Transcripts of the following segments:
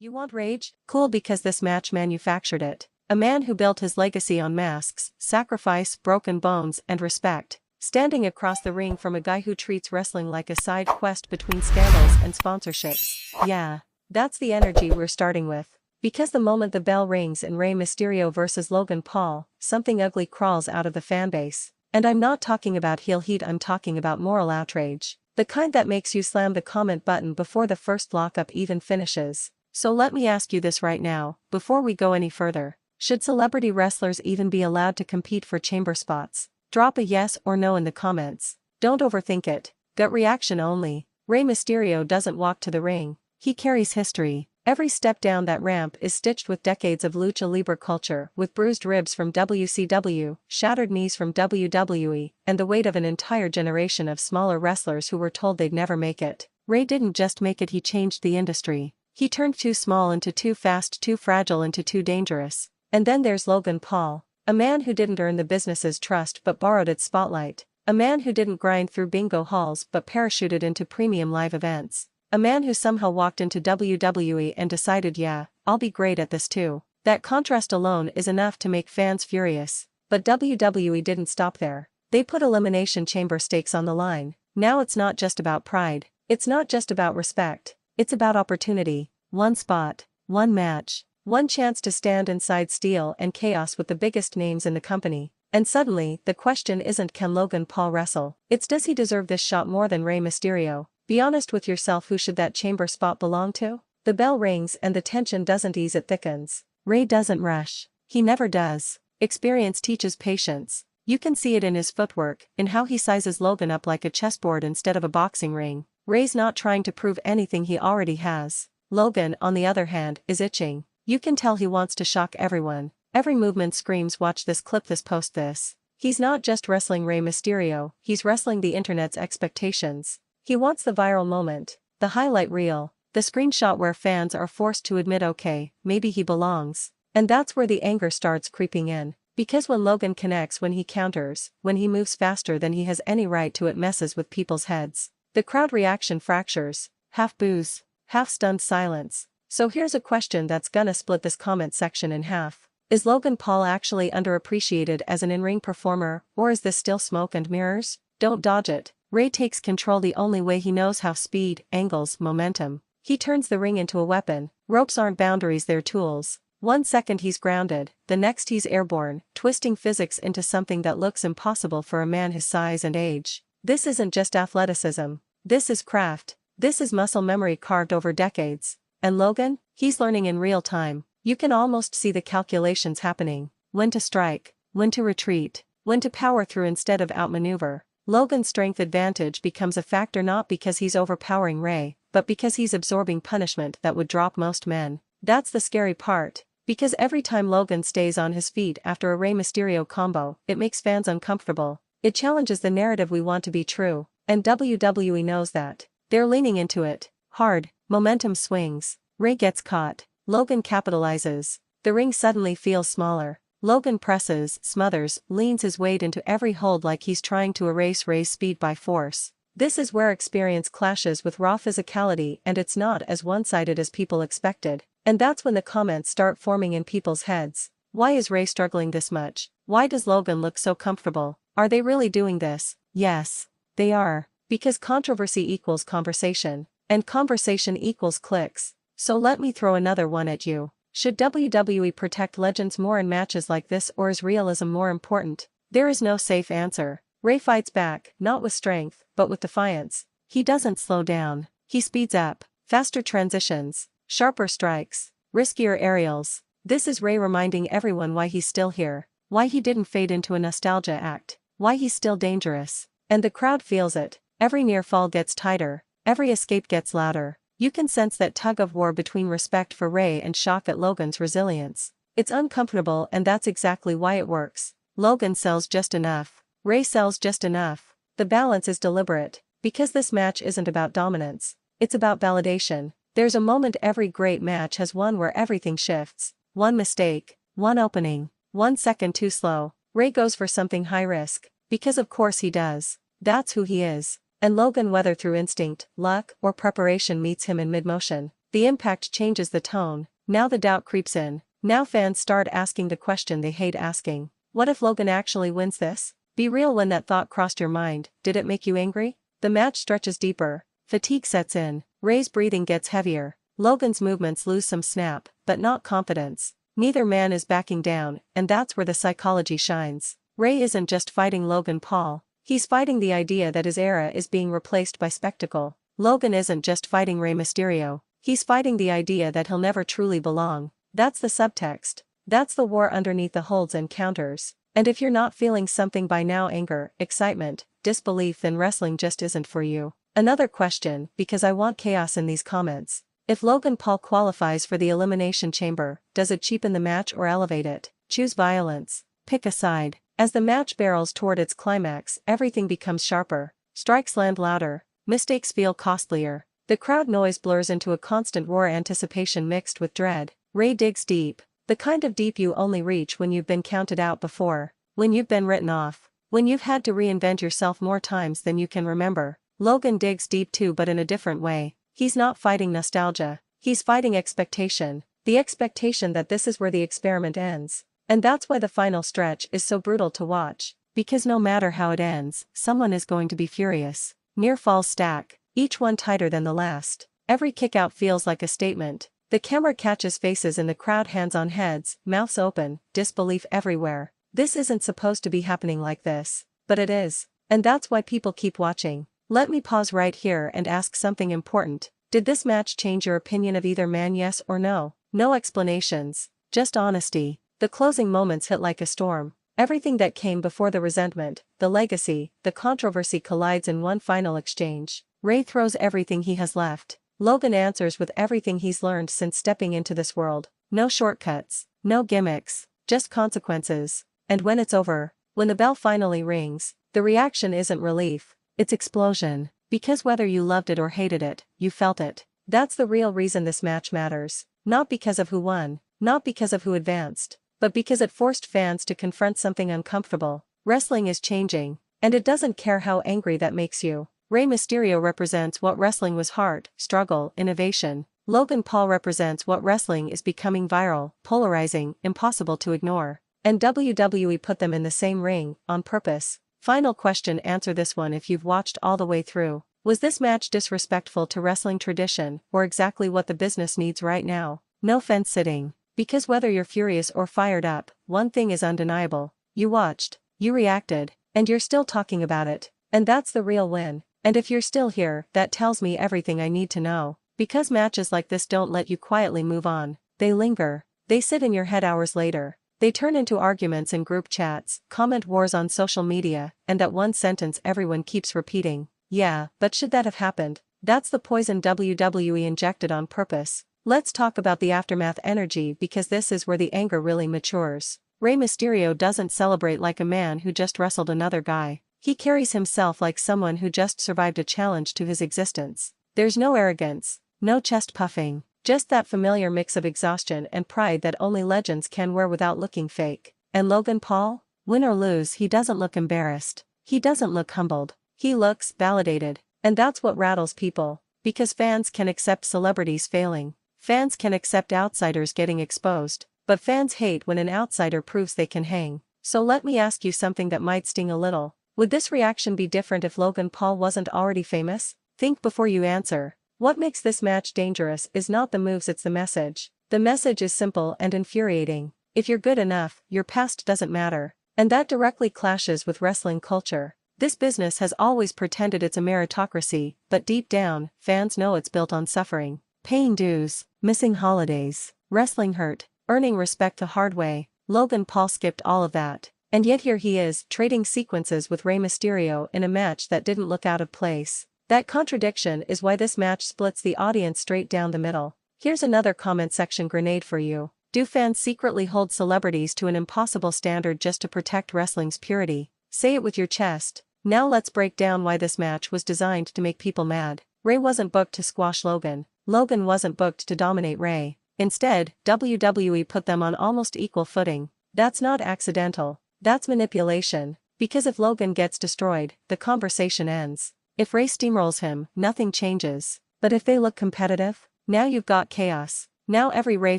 You want rage? Cool, because this match manufactured it. A man who built his legacy on masks, sacrifice, broken bones, and respect. Standing across the ring from a guy who treats wrestling like a side quest between scandals and sponsorships. Yeah. That's the energy we're starting with. Because the moment the bell rings in Rey Mysterio vs Logan Paul, something ugly crawls out of the fanbase. And I'm not talking about heel heat, I'm talking about moral outrage. The kind that makes you slam the comment button before the first lockup even finishes. So let me ask you this right now, before we go any further. Should celebrity wrestlers even be allowed to compete for chamber spots? Drop a yes or no in the comments. Don't overthink it. Gut reaction only. Rey Mysterio doesn't walk to the ring. He carries history. Every step down that ramp is stitched with decades of lucha libre culture, with bruised ribs from WCW, shattered knees from WWE, and the weight of an entire generation of smaller wrestlers who were told they'd never make it. Rey didn't just make it, he changed the industry. He turned too small into too fast, too fragile into too dangerous. And then there's Logan Paul, a man who didn't earn the business's trust but borrowed its spotlight. A man who didn't grind through bingo halls but parachuted into premium live events. A man who somehow walked into WWE and decided, yeah, I'll be great at this too. That contrast alone is enough to make fans furious. But WWE didn't stop there. They put Elimination Chamber stakes on the line. Now it's not just about pride. It's not just about respect. It's about opportunity. One spot, one match, one chance to stand inside steel and chaos with the biggest names in the company. And suddenly, the question isn't, can Logan Paul wrestle? It's, does he deserve this shot more than Rey Mysterio? Be honest with yourself, who should that chamber spot belong to? The bell rings and the tension doesn't ease, it thickens. Rey doesn't rush. He never does. Experience teaches patience. You can see it in his footwork, in how he sizes Logan up like a chessboard instead of a boxing ring. Rey's not trying to prove anything he already has. Logan, on the other hand, is itching. You can tell he wants to shock everyone. Every movement screams, watch this, clip this, post this. He's not just wrestling Rey Mysterio, he's wrestling the internet's expectations. He wants the viral moment, the highlight reel, the screenshot where fans are forced to admit, okay, maybe he belongs. And that's where the anger starts creeping in. Because when Logan connects, when he counters, when he moves faster than he has any right to, it messes with people's heads. The crowd reaction fractures, half boos, half stunned silence. So here's a question that's gonna split this comment section in half. Is Logan Paul actually underappreciated as an in-ring performer, or is this still smoke and mirrors? Don't dodge it. Rey takes control the only way he knows how: speed, angles, momentum. He turns the ring into a weapon. Ropes aren't boundaries, they're tools. 1 second he's grounded, the next he's airborne, twisting physics into something that looks impossible for a man his size and age. This isn't just athleticism. This is craft. This is muscle memory carved over decades. And Logan? He's learning in real time. You can almost see the calculations happening. When to strike, when to retreat, when to power through instead of outmaneuver. Logan's strength advantage becomes a factor not because he's overpowering Rey, but because he's absorbing punishment that would drop most men. That's the scary part. Because every time Logan stays on his feet after a Rey Mysterio combo, it makes fans uncomfortable. It challenges the narrative we want to be true. And WWE knows that. They're leaning into it. Hard. Momentum swings. Rey gets caught. Logan capitalizes. The ring suddenly feels smaller. Logan presses, smothers, leans his weight into every hold like he's trying to erase Rey's speed by force. This is where experience clashes with raw physicality, and it's not as one-sided as people expected. And that's when the comments start forming in people's heads. Why is Rey struggling this much? Why does Logan look so comfortable? Are they really doing this? Yes, they are. Because controversy equals conversation. And conversation equals clicks. So let me throw another one at you. Should WWE protect legends more in matches like this, or is realism more important? There is no safe answer. Rey fights back, not with strength, but with defiance. He doesn't slow down. He speeds up. Faster transitions, sharper strikes, riskier aerials. This is Rey reminding everyone why he's still here. Why he didn't fade into a nostalgia act. Why he's still dangerous. And the crowd feels it. Every near fall gets tighter. Every escape gets louder. You can sense that tug-of-war between respect for Rey and shock at Logan's resilience. It's uncomfortable, and that's exactly why it works. Logan sells just enough. Rey sells just enough. The balance is deliberate. Because this match isn't about dominance. It's about validation. There's a moment every great match has, one where everything shifts. One mistake. One opening. 1 second too slow. Rey goes for something high risk. Because of course he does. That's who he is. And Logan, whether through instinct, luck, or preparation, meets him in mid-motion. The impact changes the tone, now the doubt creeps in. Now fans start asking the question they hate asking. What if Logan actually wins this? Be real when that thought crossed your mind. Did it make you angry? The match stretches deeper. Fatigue sets in. Rey's breathing gets heavier. Logan's movements lose some snap, but not confidence. Neither man is backing down, and that's where the psychology shines. Rey isn't just fighting Logan Paul. He's fighting the idea that his era is being replaced by spectacle. Logan isn't just fighting Rey Mysterio. He's fighting the idea that he'll never truly belong. That's the subtext. That's the war underneath the holds and counters. And if you're not feeling something by now, anger, excitement, disbelief, then wrestling just isn't for you. Another question, because I want chaos in these comments. If Logan Paul qualifies for the Elimination Chamber, does it cheapen the match or elevate it? Choose violence. Pick a side. As the match barrels toward its climax, everything becomes sharper. Strikes land louder. Mistakes feel costlier. The crowd noise blurs into a constant roar, anticipation mixed with dread. Rey digs deep. The kind of deep you only reach when you've been counted out before. When you've been written off. When you've had to reinvent yourself more times than you can remember. Logan digs deep too, but in a different way. He's not fighting nostalgia. He's fighting expectation. The expectation that this is where the experiment ends. And that's why the final stretch is so brutal to watch. Because no matter how it ends, someone is going to be furious. Near falls stack, each one tighter than the last. Every kickout feels like a statement. The camera catches faces in the crowd, hands on heads, mouths open, disbelief everywhere. This isn't supposed to be happening like this. But it is. And that's why people keep watching. Let me pause right here and ask something important. Did this match change your opinion of either man, yes or no? No explanations. Just honesty. The closing moments hit like a storm. Everything that came before, the resentment, the legacy, the controversy, collides in one final exchange. Rey throws everything he has left. Logan answers with everything he's learned since stepping into this world. No shortcuts. No gimmicks. Just consequences. And when it's over, when the bell finally rings, the reaction isn't relief. It's explosion. Because whether you loved it or hated it, you felt it. That's the real reason this match matters. Not because of who won. Not because of who advanced. But because it forced fans to confront something uncomfortable. Wrestling is changing. And it doesn't care how angry that makes you. Rey Mysterio represents what wrestling was: heart, struggle, innovation. Logan Paul represents what wrestling is becoming: viral, polarizing, impossible to ignore. And WWE put them in the same ring, on purpose. Final question, answer this one if you've watched all the way through. Was this match disrespectful to wrestling tradition, or exactly what the business needs right now? No fence sitting. Because whether you're furious or fired up, one thing is undeniable. You watched, you reacted, and you're still talking about it. And that's the real win. And if you're still here, that tells me everything I need to know. Because matches like this don't let you quietly move on. They linger. They sit in your head hours later. They turn into arguments in group chats, comment wars on social media, and that one sentence everyone keeps repeating. Yeah, but should that have happened? That's the poison WWE injected on purpose. Let's talk about the aftermath energy, because this is where the anger really matures. Rey Mysterio doesn't celebrate like a man who just wrestled another guy. He carries himself like someone who just survived a challenge to his existence. There's no arrogance, no chest puffing, just that familiar mix of exhaustion and pride that only legends can wear without looking fake. And Logan Paul? Win or lose, he doesn't look embarrassed. He doesn't look humbled. He looks validated. And that's what rattles people. Because fans can accept celebrities failing. Fans can accept outsiders getting exposed. But fans hate when an outsider proves they can hang. So let me ask you something that might sting a little. Would this reaction be different if Logan Paul wasn't already famous? Think before you answer. What makes this match dangerous is not the moves, it's the message. The message is simple and infuriating. If you're good enough, your past doesn't matter. And that directly clashes with wrestling culture. This business has always pretended it's a meritocracy, but deep down, fans know it's built on suffering. Paying dues, missing holidays, wrestling hurt, earning respect the hard way. Logan Paul skipped all of that. And yet here he is, trading sequences with Rey Mysterio in a match that didn't look out of place. That contradiction is why this match splits the audience straight down the middle. Here's another comment section grenade for you. Do fans secretly hold celebrities to an impossible standard just to protect wrestling's purity? Say it with your chest. Now let's break down why this match was designed to make people mad. Rey wasn't booked to squash Logan. Logan wasn't booked to dominate Rey. Instead, WWE put them on almost equal footing. That's not accidental. That's manipulation. Because if Logan gets destroyed, the conversation ends. If Rey steamrolls him, nothing changes. But if they look competitive, Now you've got chaos. Now every Rey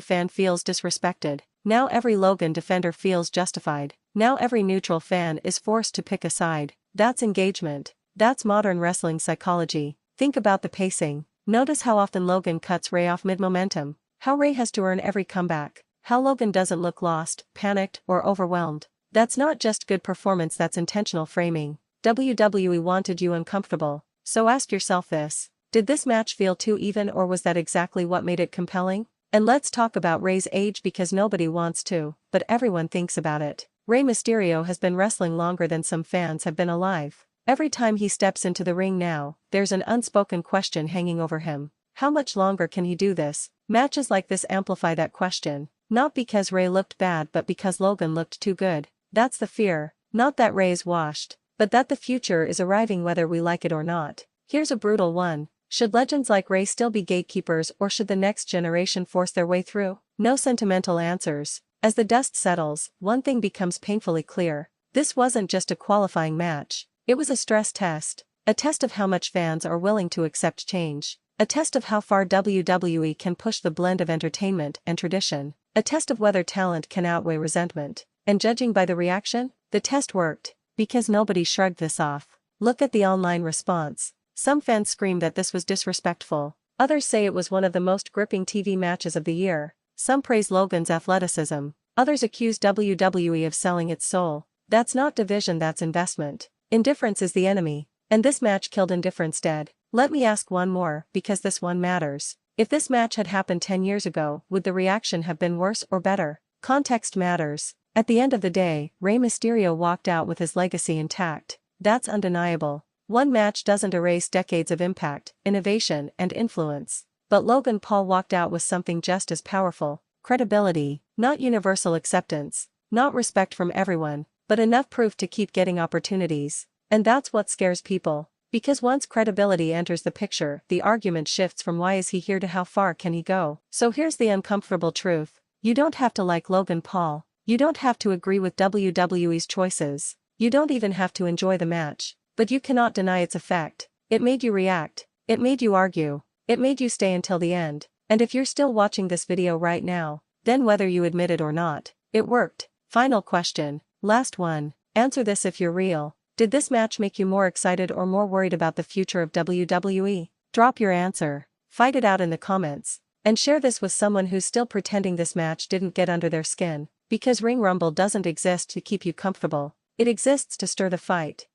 fan feels disrespected. Now every Logan defender feels justified. Now every neutral fan is forced to pick a side. That's engagement. That's modern wrestling psychology. Think about the pacing. Notice how often Logan cuts Rey off mid-momentum. How Rey has to earn every comeback. How Logan doesn't look lost, panicked, or overwhelmed. That's not just good performance, that's intentional framing. WWE wanted you uncomfortable. So ask yourself this. Did this match feel too even, or was that exactly what made it compelling? And let's talk about Rey's age, because nobody wants to, but everyone thinks about it. Rey Mysterio has been wrestling longer than some fans have been alive. Every time he steps into the ring now, there's an unspoken question hanging over him. How much longer can he do this? Matches like this amplify that question, not because Rey looked bad but because Logan looked too good. That's the fear, not that Rey's washed, but that the future is arriving whether we like it or not. Here's a brutal one. Should legends like Rey still be gatekeepers, or should the next generation force their way through? No sentimental answers. As the dust settles, one thing becomes painfully clear. This wasn't just a qualifying match. It was a stress test. A test of how much fans are willing to accept change. A test of how far WWE can push the blend of entertainment and tradition. A test of whether talent can outweigh resentment. And judging by the reaction, the test worked. Because nobody shrugged this off. Look at the online response. Some fans scream that this was disrespectful. Others say it was one of the most gripping TV matches of the year. Some praise Logan's athleticism. Others accuse WWE of selling its soul. That's not division, that's investment. Indifference is the enemy. And this match killed indifference dead. Let me ask one more, because this one matters. If this match had happened 10 years ago, would the reaction have been worse or better? Context matters. At the end of the day, Rey Mysterio walked out with his legacy intact. That's undeniable. One match doesn't erase decades of impact, innovation, and influence. But Logan Paul walked out with something just as powerful: credibility, not universal acceptance, not respect from everyone, but enough proof to keep getting opportunities. And that's what scares people. Because once credibility enters the picture, the argument shifts from why is he here to how far can he go. So here's the uncomfortable truth. You don't have to like Logan Paul. You don't have to agree with WWE's choices. You don't even have to enjoy the match. But you cannot deny its effect. It made you react. It made you argue. It made you stay until the end. And if you're still watching this video right now, then whether you admit it or not, it worked. Final question. Last one. Answer this if you're real. Did this match make you more excited or more worried about the future of WWE? Drop your answer. Fight it out in the comments. And share this with someone who's still pretending this match didn't get under their skin. Because Ring Rumble doesn't exist to keep you comfortable. It exists to stir the fight.